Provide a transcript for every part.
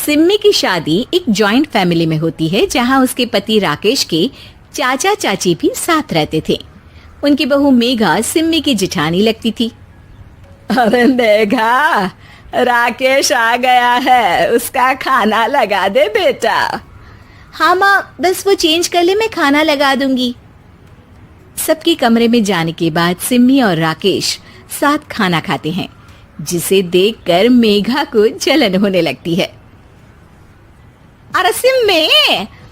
सिम्मी की शादी एक जॉइंट फैमिली में होती है, जहां उसके पति राकेश के चाचा चाची भी साथ रहते थे। उनकी बहू मेघा सिम्मी की जिठानी लगती थी। अरे मेघा, राकेश आ गया है, उसका खाना लगा दे बेटा। हाँ माँ, बस वो चेंज कर ले, मैं खाना लगा दूंगी। सबके कमरे में जाने के बाद सिम्मी और राकेश साथ खाना खाते हैं, जिसे देखकर मेघा को जलन होने लगती है। अरे सिम्मी,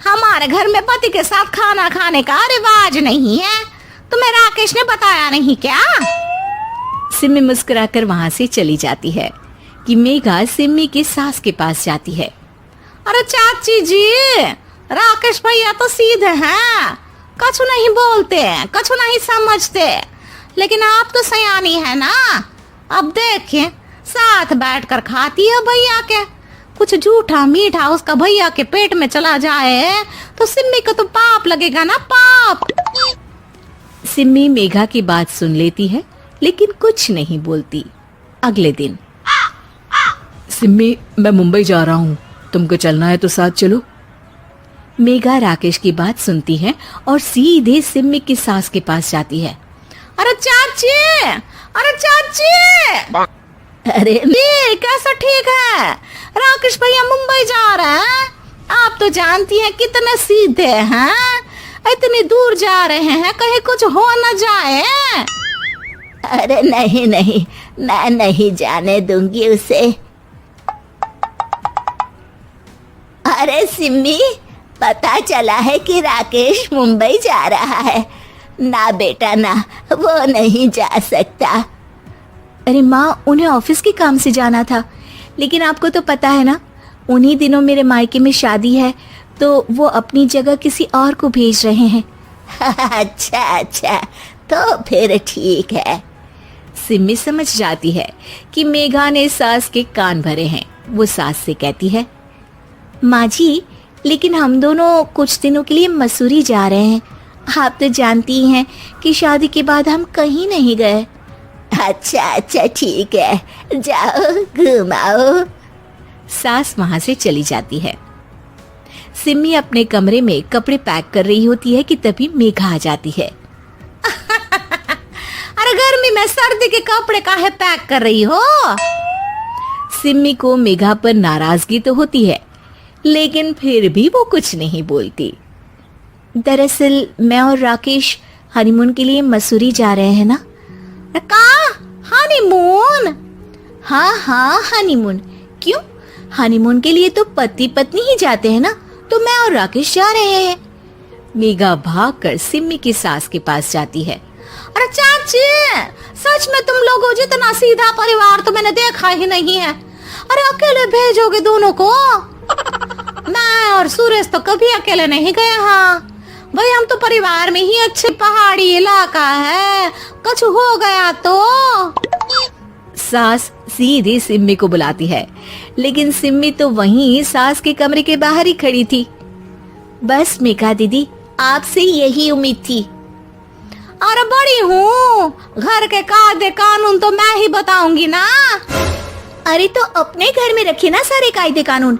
हमारे घर में पति के साथ खाना खाने का रिवाज नहीं है, तुम्हें राकेश ने बताया नहीं क्या? सिम्मी मुस्कुराकर वहां से चली जाती है कि मेघा सिम्मी की सास के पास जाती है। अरे चाची जी, राकेश भैया तो सीधे हैं, कछु नहीं बोलते, कछु नहीं समझते, लेकिन आप तो सयानी है ना। अब देखिए, साथ बैठकर खाती है भैया के, कुछ झूठा मीठा उसका भैया के पेट में चला जाए तो सिम्मी को तो पाप लगेगा ना, पाप। सिम्मी मेघा की बात सुन लेती है, लेकिन कुछ नहीं बोलती। अगले दिन, सिम्मी, मैं मुंबई जा रहा हूँ, तुमको चलना है तो साथ चलो। मेघा राकेश की बात सुनती है और सीधे सिम्मी की सास के पास जाती है। अरे चाची, अरे चाची, अरे ये कैसा ठीक है? राकेश भैया मुंबई जा रहे हैं, आप तो जानती हैं कितने सीधे हैं, इतनी दूर जा रहे हैं, कहीं कुछ हो न जाए। अरे नहीं नहीं, मैं नहीं जाने दूंगी उसे। अरे सिम्मी, पता चला है कि राकेश मुंबई जा रहा है। ना बेटा ना, वो नहीं जा सकता। अरे माँ, उन्हें ऑफिस के काम से जाना था, लेकिन आपको तो पता है ना, उन्हीं दिनों मेरे मायके में शादी है, तो वो अपनी जगह किसी और को भेज रहे हैं। अच्छा अच्छा, तो फिर ठीक है। सिम्मी समझ जाती है कि मेघा ने सास के कान भरे हैं। वो सास से कहती है, माँ जी, लेकिन हम दोनों कुछ दिनों के लिए मसूरी जा रहे हैं। आप तो जानती ही हैं कि शादी के बाद हम कहीं नहीं गए। अच्छा अच्छा ठीक है, जाओ घुमाओ। सास वहां से चली जाती है। सिम्मी अपने कमरे में कपड़े पैक कर रही होती है कि तभी मेघा आ जाती है। अरे गर्मी में सर्दी के कपड़े काहे पैक कर रही हो? सिम्मी को मेघा पर नाराजगी तो होती है, लेकिन फिर भी वो कुछ नहीं बोलती। दरअसल मैं और राकेश हनीमून के लिए मसूरी जा रहे हैं ना। का हनीमून? हाँ हाँ, हनीमून। क्यों? हनीमून के लिए तो पति पत्नी ही जाते हैं ना, तो मैं और राकेश जा रहे हैं। मेघा भागकर सिम्मी की सास के पास जाती है। अरे चाची, सच में तुम लोगों जितना सीधा परिवार तो मैंने देखा ही नहीं है। अरे अकेले भेजोगे दोनों को? मैं और सुरेश तो कभी अकेले नहीं गए। हाँ भाई, हम तो परिवार में ही अच्छे, पहाड़ी इलाका है, कुछ हो गया तो। सास सीधे सिम्मी को बुलाती है, लेकिन सिम्मी तो वहीं सास के कमरे के बाहर ही खड़ी थी। बस मेघा दीदी, आपसे यही उम्मीद थी। अरे बड़ी हूँ, घर के कायदे कानून तो मैं ही बताऊंगी ना। अरे तो अपने घर में रखिए ना सारे कायदे कानून।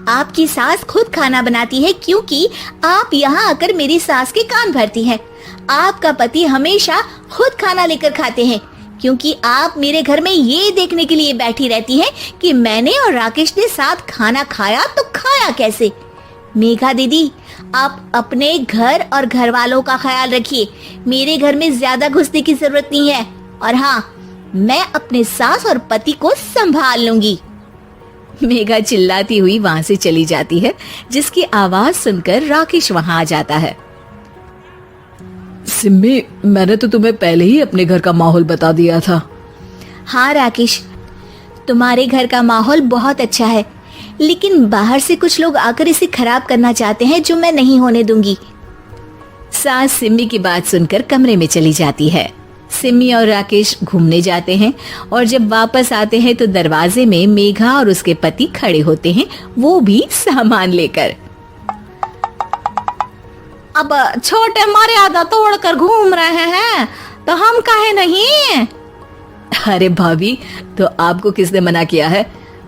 आपकी सास खुद खाना बनाती है, क्योंकि आप यहाँ आकर मेरी सास के कान भरती हैं। आपका पति हमेशा खुद खाना लेकर खाते हैं, क्योंकि आप मेरे घर में ये देखने के लिए बैठी रहती हैं कि मैंने और राकेश ने साथ खाना खाया तो खाया कैसे। मेघा दीदी, आप अपने घर और घर वालों का ख्याल रखिए। मेरे घर में ज्यादा घुसने की जरूरत नहीं है, और हाँ, मैं अपने सास और पति को संभाल लूंगी। मेघा चिल्लाती हुई वहां से चली जाती है, जिसकी आवाज सुनकर राकेश वहां आ जाता है। सिम्मी, मैंने तो तुम्हें पहले ही अपने घर का माहौल बता दिया था। हाँ राकेश, तुम्हारे घर का माहौल बहुत अच्छा है, लेकिन बाहर से कुछ लोग आकर इसे खराब करना चाहते हैं, जो मैं नहीं होने दूंगी। सास सिम्मी की बात सुनकर कमरे में चली जाती है। सिम्मी और राकेश घूमने जाते हैं, और जब वापस आते हैं तो दरवाजे में मेघा और उसके पति खड़े होते हैं, वो भी सामान लेकर। अब छोटे मर्यादा तोड़कर घूम रहे हैं, तो हम काहे नहीं? अरे भाभी, तो आपको किसने मना किया है?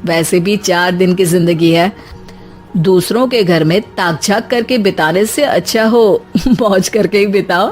वैसे भी 4 दिन की जिंदगी है, दूसरों के घर में ताक झाक करके बिताने से अच्छा हो मौज करके ही बिताओ।